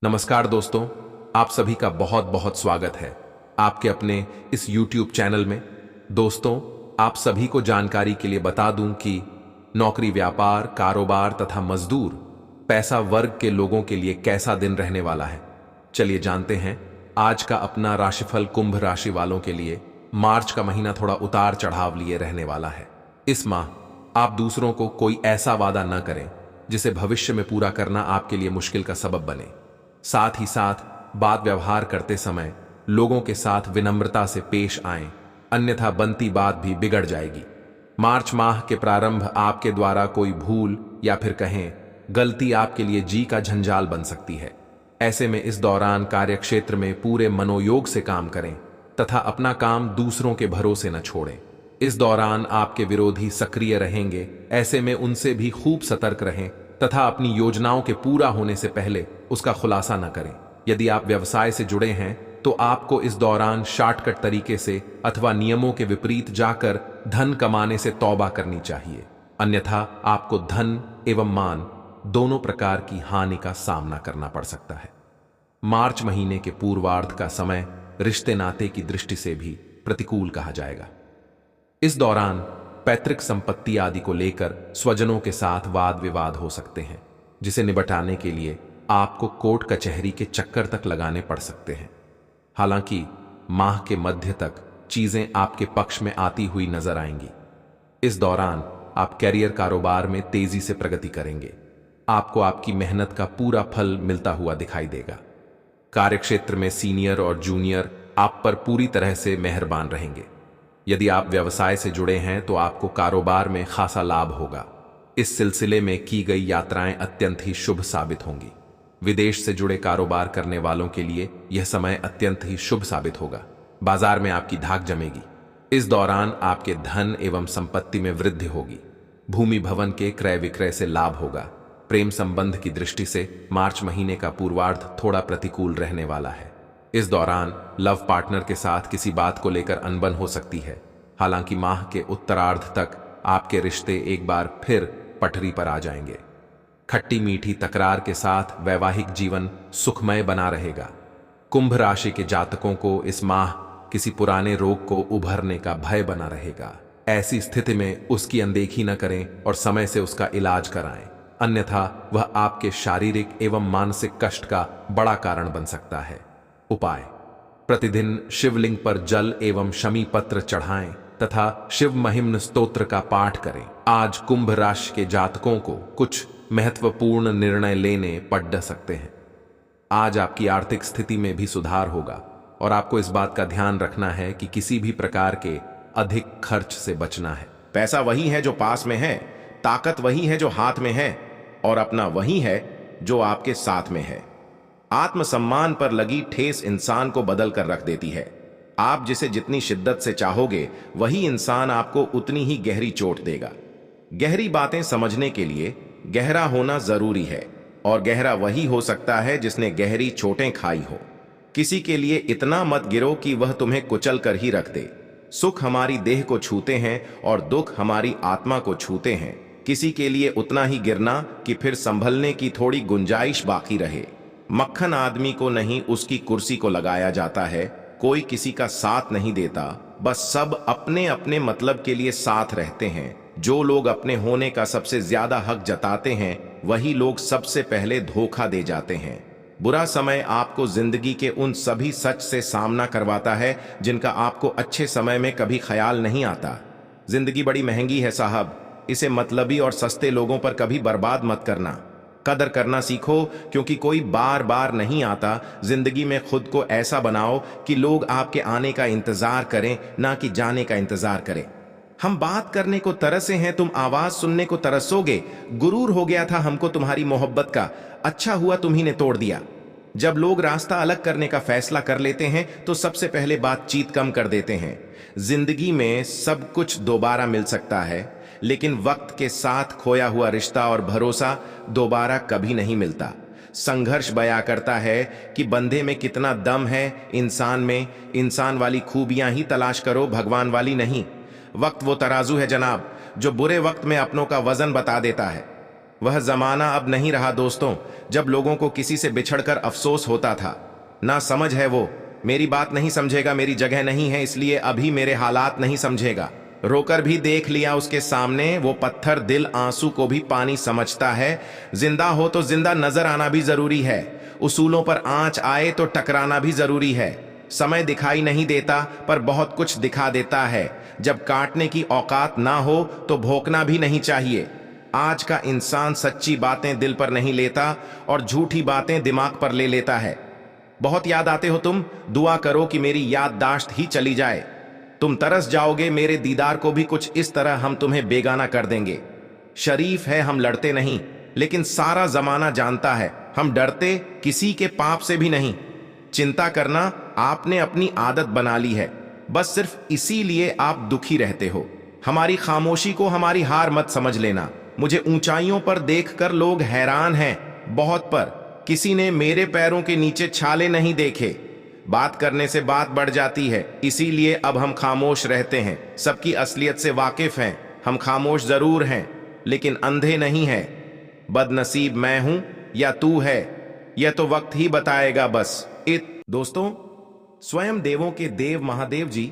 नमस्कार दोस्तों, आप सभी का बहुत बहुत स्वागत है आपके अपने इस YouTube चैनल में। दोस्तों, आप सभी को जानकारी के लिए बता दूं कि नौकरी, व्यापार, कारोबार तथा मजदूर पैसा वर्ग के लोगों के लिए कैसा दिन रहने वाला है। चलिए जानते हैं आज का अपना राशिफल। कुंभ राशि वालों के लिए मार्च का महीना थोड़ा उतार चढ़ाव लिए रहने वाला है। इस माह आप दूसरों को कोई ऐसा वादा न करें जिसे भविष्य में पूरा करना आपके लिए मुश्किल का सबब बने। साथ ही साथ बात व्यवहार करते समय लोगों के साथ विनम्रता से पेश आएं, अन्यथा बनती बात भी बिगड़ जाएगी। मार्च माह के प्रारंभ आपके द्वारा कोई भूल या फिर कहें गलती आपके लिए जी का झंझाल बन सकती है। ऐसे में इस दौरान कार्यक्षेत्र में पूरे मनोयोग से काम करें तथा अपना काम दूसरों के भरोसे न छोड़ें। इस दौरान आपके विरोधी सक्रिय रहेंगे, ऐसे में उनसे भी खूब सतर्क रहें तथा अपनी योजनाओं के पूरा होने से पहले उसका खुलासा न करें। यदि आप व्यवसाय से जुड़े हैं तो आपको इस दौरान शॉर्टकट तरीके से अथवा नियमों के विपरीत जाकर धन कमाने से तौबा करनी चाहिए, अन्यथा आपको धन एवं मान दोनों प्रकार की हानि का सामना करना पड़ सकता है। मार्च महीने के पूर्वार्ध का समय रिश्ते नाते की दृष्टि से भी प्रतिकूल कहा जाएगा। इस दौरान पैतृक संपत्ति आदि को लेकर स्वजनों के साथ वाद विवाद हो सकते हैं, जिसे निपटाने के लिए आपको कोर्ट कचहरी के चक्कर तक लगाने पड़ सकते हैं। हालांकि माह के मध्य तक चीजें आपके पक्ष में आती हुई नजर आएंगी। इस दौरान आप कैरियर कारोबार में तेजी से प्रगति करेंगे। आपको आपकी मेहनत का पूरा फल मिलता हुआ दिखाई देगा। कार्यक्षेत्र में सीनियर और जूनियर आप पर पूरी तरह से मेहरबान रहेंगे। यदि आप व्यवसाय से जुड़े हैं तो आपको कारोबार में खासा लाभ होगा। इस सिलसिले में की गई यात्राएं अत्यंत ही शुभ साबित होंगी। विदेश से जुड़े कारोबार करने वालों के लिए यह समय अत्यंत ही शुभ साबित होगा। बाजार में आपकी धाक जमेगी। इस दौरान आपके धन एवं संपत्ति में वृद्धि होगी। भूमि भवन के क्रय विक्रय से लाभ होगा। प्रेम संबंध की दृष्टि से मार्च महीने का पूर्वार्ध थोड़ा प्रतिकूल रहने वाला है। इस दौरान लव पार्टनर के साथ किसी बात को लेकर अनबन हो सकती है। हालांकि माह के उत्तरार्ध तक आपके रिश्ते एक बार फिर पटरी पर आ जाएंगे। खट्टी मीठी तकरार के साथ वैवाहिक जीवन सुखमय बना रहेगा। कुंभ राशि के जातकों को इस माह किसी पुराने रोग को उभरने का भय बना रहेगा। ऐसी स्थिति में उसकी अनदेखी न करें और समय से उसका इलाज कराएं, अन्यथा वह आपके शारीरिक एवं मानसिक कष्ट का बड़ा कारण बन सकता है। उपाय: प्रतिदिन शिवलिंग पर जल एवं शमी पत्र चढ़ाएं तथा शिव महिम्न स्तोत्र का पाठ करें। आज कुंभ राशि के जातकों को कुछ महत्वपूर्ण निर्णय लेने पड़ सकते हैं। आज आपकी आर्थिक स्थिति में भी सुधार होगा और आपको इस बात का ध्यान रखना है कि किसी भी प्रकार के अधिक खर्च से बचना है। पैसा वही है जो पास में है, ताकत वही है जो हाथ में है, और अपना वही है जो आपके साथ में है। आत्मसम्मान पर लगी ठेस इंसान को बदल कर रख देती है। आप जिसे जितनी शिद्दत से चाहोगे वही इंसान आपको उतनी ही गहरी चोट देगा। गहरी बातें समझने के लिए गहरा होना जरूरी है, और गहरा वही हो सकता है जिसने गहरी चोटें खाई हो। किसी के लिए इतना मत गिरो कि वह तुम्हें कुचल कर ही रख दे। सुख हमारी देह को छूते हैं और दुख हमारी आत्मा को छूते हैं। किसी के लिए उतना ही गिरना कि फिर संभलने की थोड़ी गुंजाइश बाकी रहे। मक्खन आदमी को नहीं, उसकी कुर्सी को लगाया जाता है। कोई किसी का साथ नहीं देता, बस सब अपने अपने मतलब के लिए साथ रहते हैं। जो लोग अपने होने का सबसे ज्यादा हक जताते हैं वही लोग सबसे पहले धोखा दे जाते हैं। बुरा समय आपको जिंदगी के उन सभी सच से सामना करवाता है जिनका आपको अच्छे समय में कभी ख्याल नहीं आता। जिंदगी बड़ी महंगी है साहब, इसे मतलबी और सस्ते लोगों पर कभी बर्बाद मत करना। कदर करना सीखो, क्योंकि कोई बार बार नहीं आता। जिंदगी में खुद को ऐसा बनाओ कि लोग आपके आने का इंतजार करें, ना कि जाने का इंतजार करें। हम बात करने को तरसे हैं, तुम आवाज सुनने को तरसोगे। गुरूर हो गया था हमको तुम्हारी मोहब्बत का, अच्छा हुआ तुम्ही ने तोड़ दिया। जब लोग रास्ता अलग करने का फैसला कर लेते हैं तो सबसे पहले बातचीत कम कर देते हैं। जिंदगी में सब कुछ दोबारा मिल सकता है, लेकिन वक्त के साथ खोया हुआ रिश्ता और भरोसा दोबारा कभी नहीं मिलता। संघर्ष बयां करता है कि बंदे में कितना दम है। इंसान में इंसान वाली खूबियां ही तलाश करो, भगवान वाली नहीं। वक्त वो तराजू है जनाब, जो बुरे वक्त में अपनों का वजन बता देता है। वह जमाना अब नहीं रहा दोस्तों, जब लोगों को किसी से बिछड़कर अफसोस होता था। ना समझ है वो, मेरी बात नहीं समझेगा, मेरी जगह नहीं है इसलिए अभी मेरे हालात नहीं समझेगा। रोकर भी देख लिया उसके सामने, वो पत्थर दिल आंसू को भी पानी समझता है। जिंदा हो तो जिंदा नजर आना भी जरूरी है, उसूलों पर आंच आए तो टकराना भी जरूरी है। समय दिखाई नहीं देता पर बहुत कुछ दिखा देता है। जब काटने की औकात ना हो तो भोंकना भी नहीं चाहिए। आज का इंसान सच्ची बातें दिल पर नहीं लेता और झूठी बातें दिमाग पर ले लेता है। बहुत याद आते हो तुम, दुआ करो कि मेरी याददाश्त ही चली जाए। तुम तरस जाओगे मेरे दीदार को भी, कुछ इस तरह हम तुम्हें बेगाना कर देंगे। शरीफ है हम लड़ते नहीं, लेकिन सारा जमाना जानता है हम डरते किसी के पाप से भी नहीं। चिंता करना आपने अपनी आदत बना ली है, बस सिर्फ इसीलिए आप दुखी रहते हो। हमारी खामोशी को हमारी हार मत समझ लेना। मुझे ऊंचाइयों पर देखकर लोग हैरान हैं, बहुत, पर किसी ने मेरे पैरों के नीचे छाले नहीं देखे। बात करने से बात बढ़ जाती है, इसीलिए अब हम खामोश रहते हैं। सबकी असलियत से वाकिफ हैं, हम खामोश जरूर हैं लेकिन अंधे नहीं हैं। बदनसीब मैं हूं या तू है, यह तो वक्त ही बताएगा बस। दोस्तों, स्वयं देवों के देव महादेव जी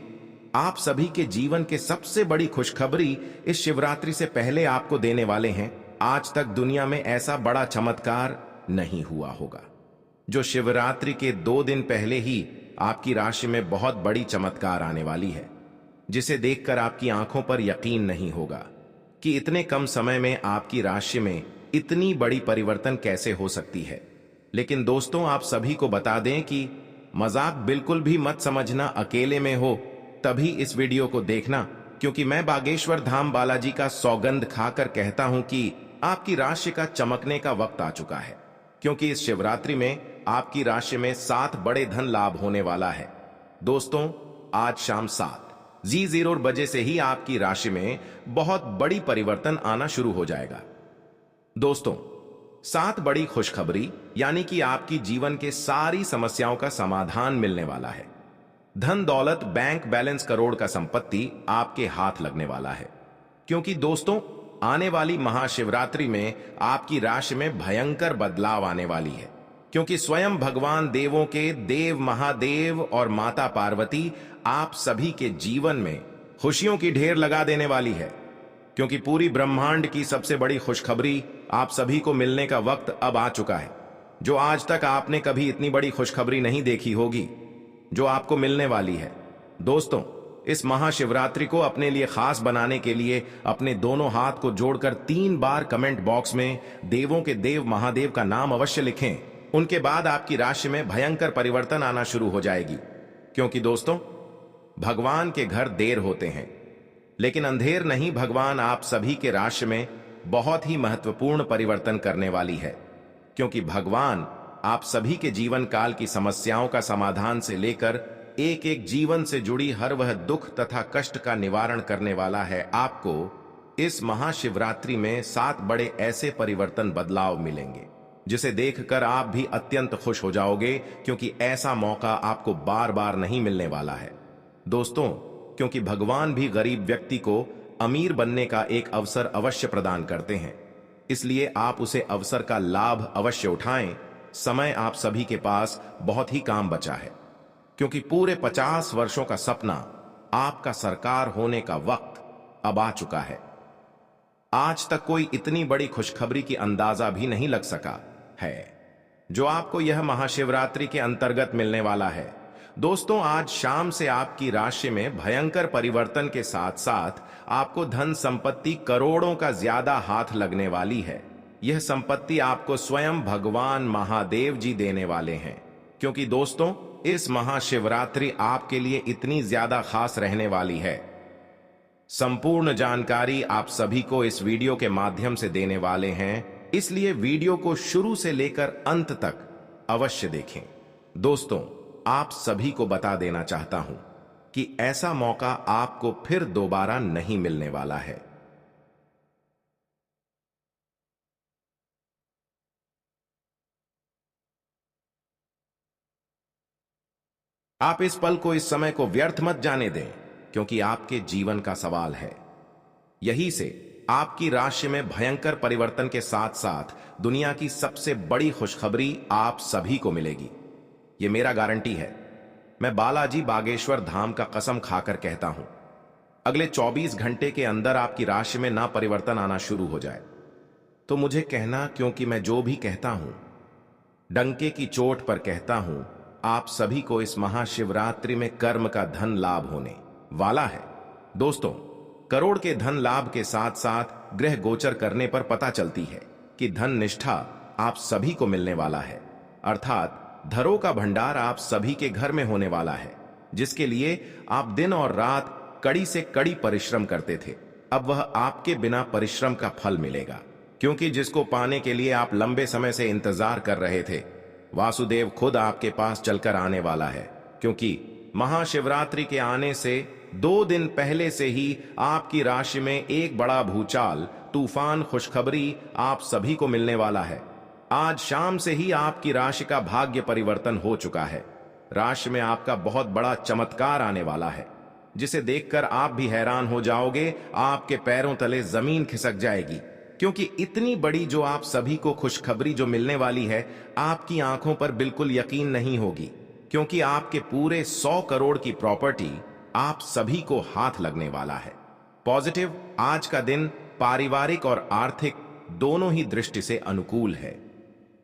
आप सभी के जीवन के सबसे बड़ी खुशखबरी इस शिवरात्रि से पहले आपको देने वाले हैं। आज तक दुनिया में ऐसा बड़ा चमत्कार नहीं हुआ होगा जो शिवरात्रि के 2 दिन पहले ही आपकी राशि में बहुत बड़ी चमत्कार आने वाली है, जिसे देखकर आपकी आंखों पर यकीन नहीं होगा कि इतने कम समय में आपकी राशि में इतनी बड़ी परिवर्तन कैसे हो सकती है। लेकिन दोस्तों, आप सभी को बता दें कि मजाक बिल्कुल भी मत समझना। अकेले में हो तभी इस वीडियो को देखना, क्योंकि मैं बागेश्वर धाम बालाजी का सौगंध खाकर कहता हूं कि आपकी राशि का चमकने का वक्त आ चुका है। क्योंकि इस शिवरात्रि में आपकी राशि में 7 बड़े धन लाभ होने वाला है। दोस्तों, आज शाम 7:00 बजे से ही आपकी राशि में बहुत बड़ी परिवर्तन आना शुरू हो जाएगा। दोस्तों, 7 बड़ी खुशखबरी, यानी कि आपकी जीवन के सारी समस्याओं का समाधान मिलने वाला है। धन दौलत, बैंक बैलेंस, करोड़ का संपत्ति आपके हाथ लगने वाला है। क्योंकि दोस्तों, आने वाली महाशिवरात्रि में आपकी राशि में भयंकर बदलाव आने वाली है। क्योंकि स्वयं भगवान देवों के देव महादेव और माता पार्वती आप सभी के जीवन में खुशियों की ढेर लगा देने वाली है। क्योंकि पूरी ब्रह्मांड की सबसे बड़ी खुशखबरी आप सभी को मिलने का वक्त अब आ चुका है। जो आज तक आपने कभी इतनी बड़ी खुशखबरी नहीं देखी होगी, जो आपको मिलने वाली है। दोस्तों, इस महाशिवरात्रि को अपने लिए खास बनाने के लिए अपने दोनों हाथ को जोड़कर 3 बार कमेंट बॉक्स में देवों के देव महादेव का नाम अवश्य लिखें। उनके बाद आपकी राशि में भयंकर परिवर्तन आना शुरू हो जाएगी। क्योंकि दोस्तों, भगवान के घर देर होते हैं लेकिन अंधेर नहीं। भगवान आप सभी के राशि में बहुत ही महत्वपूर्ण परिवर्तन करने वाली है। क्योंकि भगवान आप सभी के जीवन काल की समस्याओं का समाधान से लेकर एक एक जीवन से जुड़ी हर वह दुख तथा कष्ट का निवारण करने वाला है। आपको इस महाशिवरात्रि में 7 बड़े ऐसे परिवर्तन बदलाव मिलेंगे जिसे देखकर आप भी अत्यंत खुश हो जाओगे, क्योंकि ऐसा मौका आपको बार बार नहीं मिलने वाला है। दोस्तों, क्योंकि भगवान भी गरीब व्यक्ति को अमीर बनने का एक अवसर अवश्य प्रदान करते हैं, इसलिए आप उसे अवसर का लाभ अवश्य उठाएं। समय आप सभी के पास बहुत ही काम बचा है। क्योंकि पूरे 50 वर्षों का सपना आपका सरकार होने का वक्त अब आ चुका है। आज तक कोई इतनी बड़ी खुशखबरी की अंदाजा भी नहीं लग सका है जो आपको यह महाशिवरात्रि के अंतर्गत मिलने वाला है। दोस्तों, आज शाम से आपकी राशि में भयंकर परिवर्तन के साथ साथ आपको धन संपत्ति करोड़ों का ज्यादा हाथ लगने वाली है। यह संपत्ति आपको स्वयं भगवान महादेव जी देने वाले हैं। क्योंकि दोस्तों, इस महाशिवरात्रि आपके लिए इतनी ज्यादा खास रहने वाली है। संपूर्ण जानकारी आप सभी को इस वीडियो के माध्यम से देने वाले हैं, इसलिए वीडियो को शुरू से लेकर अंत तक अवश्य देखें। दोस्तों, आप सभी को बता देना चाहता हूं कि ऐसा मौका आपको फिर दोबारा नहीं मिलने वाला है। आप इस पल को, इस समय को व्यर्थ मत जाने दें, क्योंकि आपके जीवन का सवाल है। यही से आपकी राशि में भयंकर परिवर्तन के साथ साथ दुनिया की सबसे बड़ी खुशखबरी आप सभी को मिलेगी। ये मेरा गारंटी है। मैं बालाजी बागेश्वर धाम का कसम खाकर कहता हूं, अगले 24 घंटे के अंदर आपकी राशि में ना परिवर्तन आना शुरू हो जाए तो मुझे कहना, क्योंकि मैं जो भी कहता हूं डंके की चोट पर कहता हूं। आप सभी को इस महाशिवरात्रि में कर्म का धन लाभ होने वाला है। दोस्तों, करोड़ के धन लाभ के साथ साथ ग्रह गोचर करने पर पता चलती है कि धन निष्ठा आप सभी को मिलने वाला है, अर्थात धरों का भंडार आप सभी के घर में होने वाला है, जिसके लिए आप दिन और रात कड़ी से कड़ी परिश्रम करते थे। अब वह आपके बिना परिश्रम का फल मिलेगा, क्योंकि जिसको पाने के लिए आप लंबे समय से इंतजार कर रहे थे, वासुदेव खुद आपके पास चलकर आने वाला है। क्योंकि महाशिवरात्रि के आने से 2 दिन पहले से ही आपकी राशि में एक बड़ा भूचाल, तूफान, खुशखबरी आप सभी को मिलने वाला है। आज शाम से ही आपकी राशि का भाग्य परिवर्तन हो चुका है। राशि में आपका बहुत बड़ा चमत्कार आने वाला है, जिसे देखकर आप भी हैरान हो जाओगे। आपके पैरों तले जमीन खिसक जाएगी, क्योंकि इतनी बड़ी जो आप सभी को खुशखबरी जो मिलने वाली है, आपकी आंखों पर बिल्कुल यकीन नहीं होगी, क्योंकि आपके पूरे 100 करोड़ की प्रॉपर्टी आप सभी को हाथ लगने वाला है। पॉजिटिव, आज का दिन पारिवारिक और आर्थिक दोनों ही दृष्टि से अनुकूल है।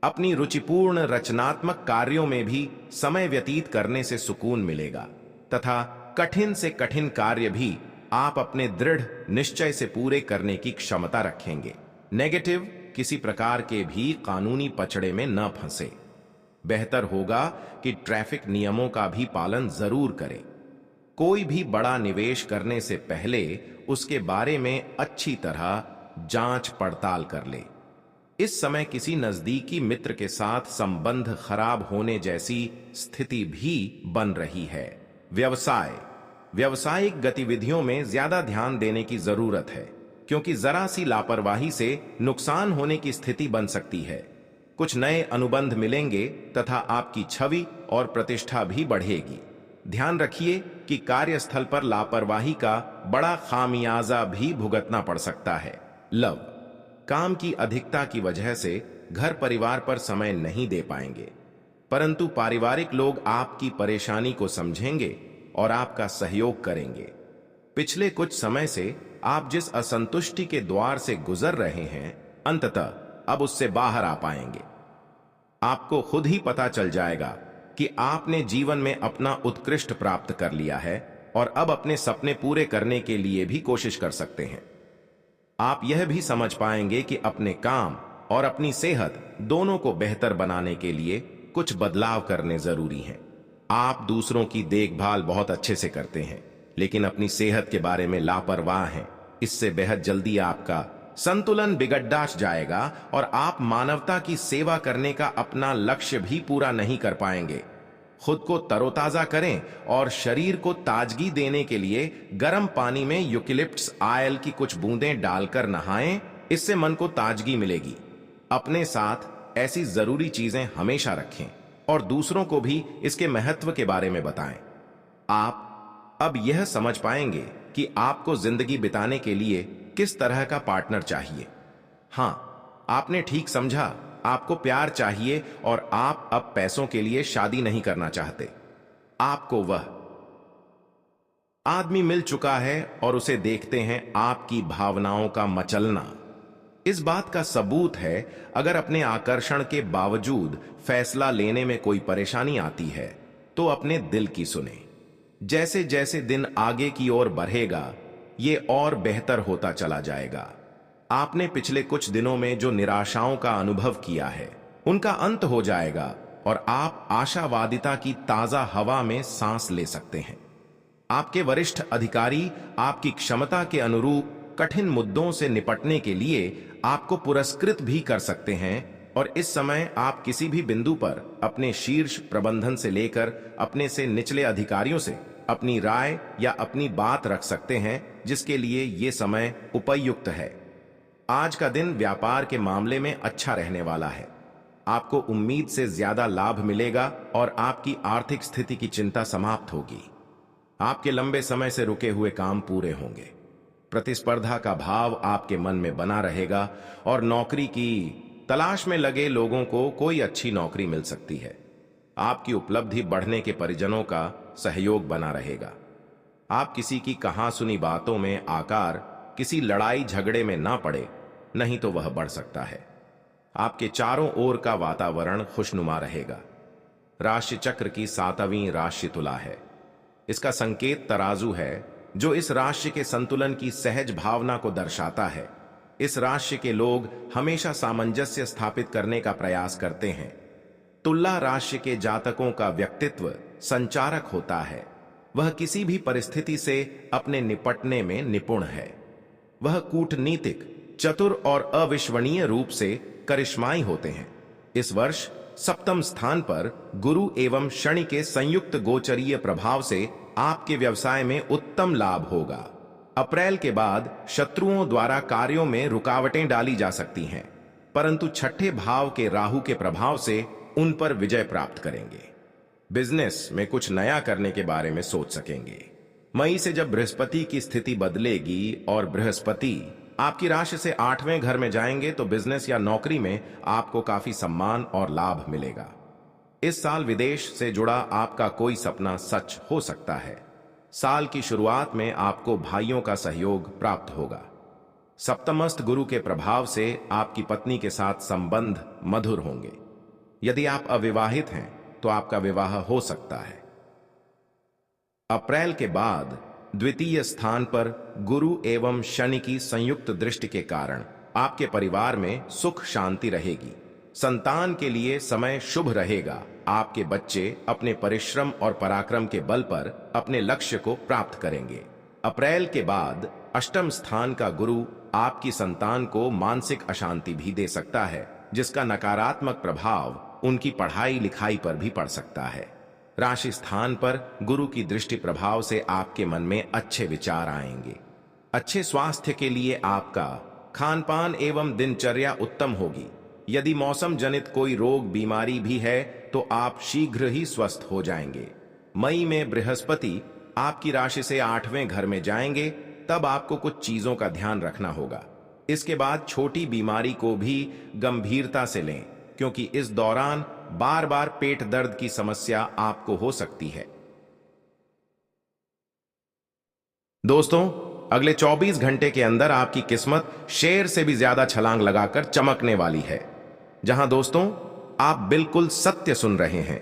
अपनी रुचिपूर्ण रचनात्मक कार्यों में भी समय व्यतीत करने से सुकून मिलेगा तथा कठिन से कठिन कार्य भी आप अपने दृढ़ निश्चय से पूरे करने की क्षमता रखेंगे। नेगेटिव, किसी प्रकार के भी कानूनी पचड़े में न फंसे। बेहतर होगा कि ट्रैफिक नियमों का भी पालन जरूर करें। कोई भी बड़ा निवेश करने से पहले उसके बारे में अच्छी तरह जांच पड़ताल कर ले। इस समय किसी नजदीकी मित्र के साथ संबंध खराब होने जैसी स्थिति भी बन रही है। व्यवसाय, व्यावसायिक गतिविधियों में ज्यादा ध्यान देने की जरूरत है, क्योंकि जरा सी लापरवाही से नुकसान होने की स्थिति बन सकती है। कुछ नए अनुबंध मिलेंगे तथा आपकी छवि और प्रतिष्ठा भी बढ़ेगी। ध्यान रखिए कि कार्यस्थल पर लापरवाही का बड़ा खामियाजा भी भुगतना पड़ सकता है। लव, काम की अधिकता की वजह से घर परिवार पर समय नहीं दे पाएंगे, परंतु पारिवारिक लोग आपकी परेशानी को समझेंगे और आपका सहयोग करेंगे। पिछले कुछ समय से आप जिस असंतुष्टि के द्वार से गुजर रहे हैं, अंततः अब उससे बाहर आ पाएंगे। आपको खुद ही पता चल जाएगा कि आपने जीवन में अपना उत्कृष्ट प्राप्त कर लिया है और अब अपने सपने पूरे करने के लिए भी कोशिश कर सकते हैं। आप यह भी समझ पाएंगे कि अपने काम और अपनी सेहत दोनों को बेहतर बनाने के लिए कुछ बदलाव करने जरूरी हैं। आप दूसरों की देखभाल बहुत अच्छे से करते हैं, लेकिन अपनी सेहत के बारे में लापरवाह हैं। इससे बेहद जल्दी आपका संतुलन बिगड़ जाएगा और आप मानवता की सेवा करने का अपना लक्ष्य भी पूरा नहीं कर पाएंगे। खुद को तरोताजा करें और शरीर को ताजगी देने के लिए गर्म पानी में यूकेलिप्टस ऑयल की कुछ बूंदें डालकर नहाएं। इससे मन को ताजगी मिलेगी। अपने साथ ऐसी जरूरी चीजें हमेशा रखें और दूसरों को भी इसके महत्व के बारे में बताएं। आप अब यह समझ पाएंगे कि आपको जिंदगी बिताने के लिए किस तरह का पार्टनर चाहिए। हां, आपने ठीक समझा, आपको प्यार चाहिए और आप अब पैसों के लिए शादी नहीं करना चाहते। आपको वह आदमी मिल चुका है और उसे देखते हैं आपकी भावनाओं का मचलना। इस बात का सबूत है, अगर अपने आकर्षण के बावजूद फैसला लेने में कोई परेशानी आती है तो अपने दिल की सुने। जैसे जैसे दिन आगे की ओर बढ़ेगा, ये और बेहतर होता चला जाएगा। आपने पिछले कुछ दिनों में जो निराशाओं का अनुभव किया है, उनका अंत हो जाएगा और आप आशावादिता की ताजा हवा में सांस ले सकते हैं। आपके वरिष्ठ अधिकारी आपकी क्षमता के अनुरूप कठिन मुद्दों से निपटने के लिए आपको पुरस्कृत भी कर सकते हैं और इस समय आप किसी भी बिंदु पर अपने शीर्ष प्रबंधन से लेकर अपने से निचले अधिकारियों से अपनी राय या अपनी बात रख सकते हैं, जिसके लिए ये समय उपयुक्त है। आज का दिन व्यापार के मामले में अच्छा रहने वाला है। आपको उम्मीद से ज्यादा लाभ मिलेगा और आपकी आर्थिक स्थिति की चिंता समाप्त होगी। आपके लंबे समय से रुके हुए काम पूरे होंगे। प्रतिस्पर्धा का भाव आपके मन में बना रहेगा और नौकरी की तलाश में लगे लोगों को कोई अच्छी नौकरी मिल सकती है। आपकी उपलब्धि बढ़ने के परिजनों का सहयोग बना रहेगा। आप किसी की कहां सुनी बातों में आकर किसी लड़ाई झगड़े में ना पड़े, नहीं तो वह बढ़ सकता है। आपके चारों ओर का वातावरण खुशनुमा रहेगा। राशि चक्र की 7वीं राशि तुला है। इसका संकेत तराजू है, जो इस राशि के संतुलन की सहज भावना को दर्शाता है। इस राशि के लोग हमेशा सामंजस्य स्थापित करने का प्रयास करते हैं। तुला राशि के जातकों का व्यक्तित्व संचारक होता है। वह किसी भी परिस्थिति से अपने निपटने में निपुण है। वह कूटनीतिक, चतुर और अविश्वसनीय रूप से करिश्माई होते हैं। इस वर्ष 7वें स्थान पर गुरु एवं शनि के संयुक्त गोचरीय प्रभाव से आपके व्यवसाय में उत्तम लाभ होगा। अप्रैल के बाद शत्रुओं द्वारा कार्यों में रुकावटें डाली जा सकती हैं, परंतु छठे भाव के राहु के प्रभाव से उन पर विजय प्राप्त करेंगे। बिजनेस में कुछ नया करने के बारे में सोच सकेंगे। मई से जब बृहस्पति की स्थिति बदलेगी और बृहस्पति आपकी राशि से 8वें घर में जाएंगे, तो बिजनेस या नौकरी में आपको काफी सम्मान और लाभ मिलेगा। इस साल विदेश से जुड़ा आपका कोई सपना सच हो सकता है। साल की शुरुआत में आपको भाइयों का सहयोग प्राप्त होगा। सप्तमस्थ गुरु के प्रभाव से आपकी पत्नी के साथ संबंध मधुर होंगे। यदि आप अविवाहित हैं तो आपका विवाह हो सकता है। अप्रैल के बाद द्वितीय स्थान पर गुरु एवं शनि की संयुक्त दृष्टि के कारण आपके परिवार में सुख शांति रहेगी। संतान के लिए समय शुभ रहेगा। आपके बच्चे अपने परिश्रम और पराक्रम के बल पर अपने लक्ष्य को प्राप्त करेंगे। अप्रैल के बाद 8वें स्थान का गुरु आपकी संतान को मानसिक अशांति भी दे सकता है, जिसका नकारात्मक प्रभाव उनकी पढ़ाई लिखाई पर भी पड़ सकता है। राशि स्थान पर गुरु की दृष्टि प्रभाव से आपके मन में अच्छे विचार आएंगे। अच्छे स्वास्थ्य के लिए आपका खान पान एवं दिनचर्या उत्तम होगी। यदि मौसम जनित कोई रोग बीमारी भी है तो आप शीघ्र ही स्वस्थ हो जाएंगे। मई में बृहस्पति आपकी राशि से 8वें घर में जाएंगे, तब आपको कुछ चीजों का ध्यान रखना होगा। इसके बाद छोटी बीमारी को भी गंभीरता से लें, क्योंकि इस दौरान बार बार पेट दर्द की समस्या आपको हो सकती है। दोस्तों, अगले 24 घंटे के अंदर आपकी किस्मत शेर से भी ज्यादा छलांग लगाकर चमकने वाली है। जहां दोस्तों, आप बिल्कुल सत्य सुन रहे हैं,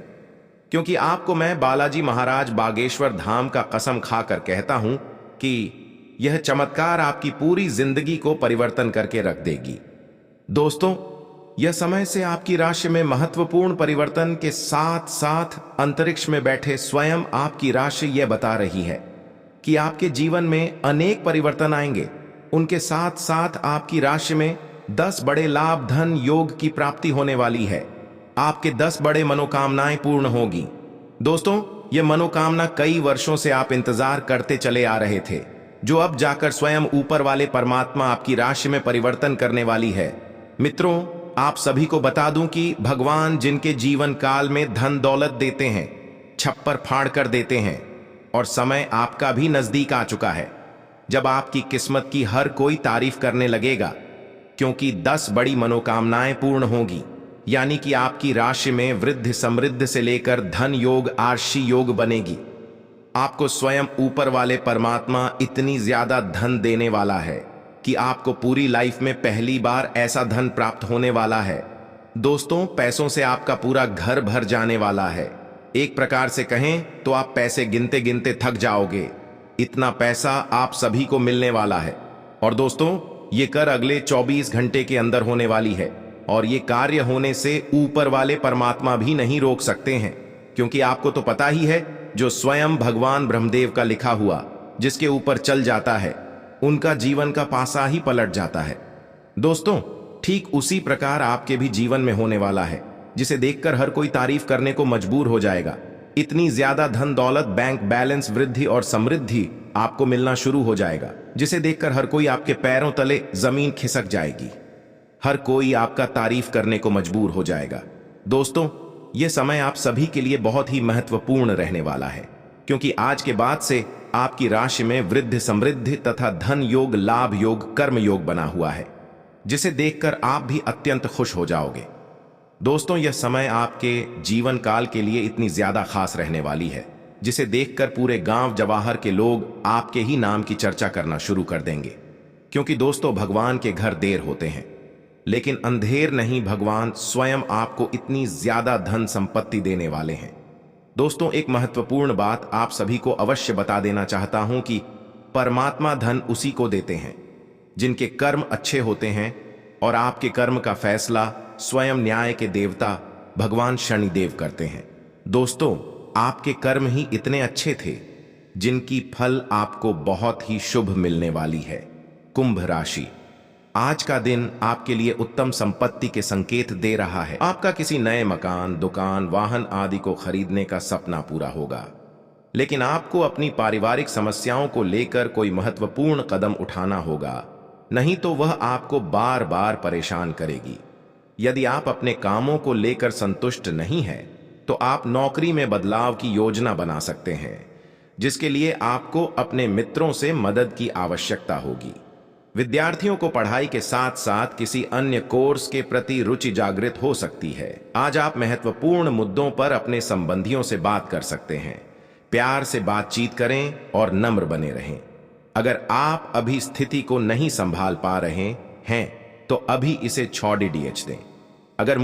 क्योंकि आपको मैं बालाजी महाराज बागेश्वर धाम का कसम खाकर कहता हूं कि यह चमत्कार आपकी पूरी जिंदगी को परिवर्तन करके रख देगी। दोस्तों, यह समय से आपकी राशि में महत्वपूर्ण परिवर्तन के साथ साथ अंतरिक्ष में बैठे स्वयं आपकी राशि यह बता रही है कि आपके जीवन में अनेक परिवर्तन आएंगे। उनके साथ साथ आपकी राशि में 10 बड़े लाभ धन योग की प्राप्ति होने वाली है। आपके 10 बड़े मनोकामनाएं पूर्ण होगी। दोस्तों, यह मनोकामना कई वर्षों से आप इंतजार करते चले आ रहे थे, जो अब जाकर स्वयं ऊपर वाले परमात्मा आपकी राशि में परिवर्तन करने वाली है। मित्रों, आप सभी को बता दूं कि भगवान जिनके जीवन काल में धन दौलत देते हैं, छप्पर फाड़ कर देते हैं, और समय आपका भी नजदीक आ चुका है जब आपकी किस्मत की हर कोई तारीफ करने लगेगा, क्योंकि 10 बड़ी मनोकामनाएं पूर्ण होगी। यानी कि आपकी राशि में वृद्धि समृद्धि से लेकर धन योग आर्षी योग बनेगी। आपको स्वयं ऊपर वाले परमात्मा इतनी ज्यादा धन देने वाला है कि आपको पूरी लाइफ में पहली बार ऐसा धन प्राप्त होने वाला है। दोस्तों, पैसों से आपका पूरा घर भर जाने वाला है। एक प्रकार से कहें तो आप पैसे गिनते गिनते थक जाओगे। इतना पैसा आप सभी को मिलने वाला है। और दोस्तों, ये कर अगले 24 घंटे के अंदर होने वाली है, और ये कार्य होने से ऊपर वाले परमात्मा भी नहीं रोक सकते हैं, क्योंकि आपको तो पता ही है, जो स्वयं भगवान ब्रह्मदेव का लिखा हुआ जिसके ऊपर चल जाता है, उनका जीवन का पासा ही पलट जाता है। दोस्तों, ठीक उसी प्रकार आपके भी जीवन में होने वाला है, जिसे देखकर हर कोई तारीफ करने को मजबूर हो जाएगा। इतनी ज्यादा धन दौलत, बैंक बैलेंस, वृद्धि और समृद्धि आपको मिलना शुरू हो जाएगा, जिसे देखकर हर कोई आपके पैरों तले जमीन खिसक जाएगी। हर कोई आपका तारीफ करने को मजबूर हो जाएगा। दोस्तों, यह समय आप सभी के लिए बहुत ही महत्वपूर्ण रहने वाला है, क्योंकि आज के बाद से आपकी राशि में वृद्धि समृद्धि तथा धन योग, लाभ योग, कर्म योग बना हुआ है, जिसे देखकर आप भी अत्यंत खुश हो जाओगे। दोस्तों, यह समय आपके जीवन काल के लिए इतनी ज्यादा खास रहने वाली है, जिसे देखकर पूरे गांव जवाहर के लोग आपके ही नाम की चर्चा करना शुरू कर देंगे। क्योंकि दोस्तों, भगवान के घर देर होते हैं, लेकिन अंधेर नहीं, भगवान स्वयं आपको इतनी ज्यादा धन संपत्ति देने वाले हैं। दोस्तों, एक महत्वपूर्ण बात आप सभी को अवश्य बता देना चाहता हूं कि परमात्मा धन उसी को देते हैं जिनके कर्म अच्छे होते हैं, और आपके कर्म का फैसला स्वयं न्याय के देवता भगवान शनिदेव करते हैं। दोस्तों, आपके कर्म ही इतने अच्छे थे जिनकी फल आपको बहुत ही शुभ मिलने वाली है। कुंभ राशि, आज का दिन आपके लिए उत्तम संपत्ति के संकेत दे रहा है। आपका किसी नए मकान, दुकान, वाहन आदि को खरीदने का सपना पूरा होगा, लेकिन आपको अपनी पारिवारिक समस्याओं को लेकर कोई महत्वपूर्ण कदम उठाना होगा, नहीं तो वह आपको बार बार परेशान करेगी। यदि आप अपने कामों को लेकर संतुष्ट नहीं हैं, तो आप नौकरी में बदलाव की योजना बना सकते हैं, जिसके लिए आपको अपने मित्रों से मदद की आवश्यकता होगी। विद्यार्थियों को पढ़ाई के साथ साथ किसी अन्य कोर्स के प्रति रुचि जागृत हो सकती है। आज आप महत्वपूर्ण मुद्दों पर अपने संबंधियों से बात कर सकते हैं। प्यार से बातचीत करें और नम्र बने रहें। अगर आप अभी स्थिति को नहीं संभाल पा रहे हैं, तो अभी इसे छोड़ DH दें। अगर